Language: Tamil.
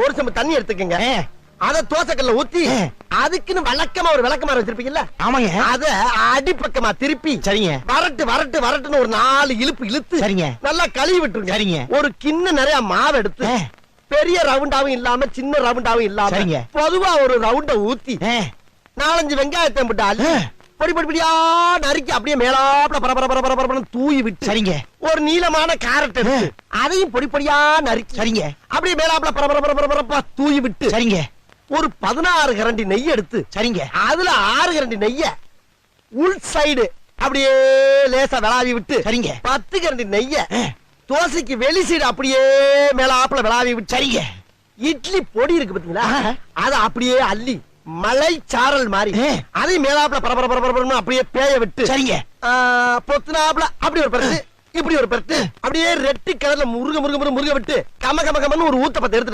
ஒரு சம்பு தண்ணி எடுத்துக்கங்க. அத தோசைக்கல்ல ஊத்தி அதுக்குன்னு வழக்கமா ஒரு விளக்கமாறு வச்சிருப்பீங்கல்ல? ஆமாங்க. அத அடிப்பக்கமா திருப்பி சரிங்க. வரட்டுன்னு ஒரு 4 இழுப்பு இழுத்து சரிங்க. நல்லா கழுவி விட்டுருங்க. சரிங்க. ஒரு கிண்ண நிறைய மாவு எடுத்து பெரிய ரவுண்டாவும் இல்லாம சின்ன ரவுண்டாவும் இல்லாம சரிங்க. பொதுவா ஒரு ரவுண்ட ஊத்தி 4-5 வெங்காயத்தை போட்டு அள்ளி பொடி பொடியா நறுக்கி அப்படியே மேலாப்ல பரபரன்னு தூவி விட்டு சரிங்க. ஒரு நீளமான கேரட் எடுத்து அதையும் பொடி பொடியா நறுக்கி சரிங்க. அப்படியே மேலாப்ல பரபரப்பா தூவி விட்டு சரிங்க. ஒரு 16 கரண்டி நெய் எடுத்து சரிங்க. அதுல 6 கரண்டி நெய்ய உள் சைடு அப்படியே லேசா விளாவி விட்டு சரிங்க. 10 கரண்டி நெய்ய தோசைக்கு வெளி சைடு அப்படியே மேலாப்ல விளாவி விட்டு சரிங்க. இட்லி பொடி இருக்கு பாத்தீங்களா? அத அப்படியே அள்ளி மலை சாரல் மாதிரி அதை மேலாப்ல பரபரன்னு அப்படியே பேய விட்டு சரிங்க. பொத்துனாப்ல அப்படி ஒரு பரட்டு இப்படி ஒரு பரட்டு அப்படியே ரெட்டி கலர்ல முருக விட்டு கம ஒரு ஊத்தப்பத்தை எடுத்து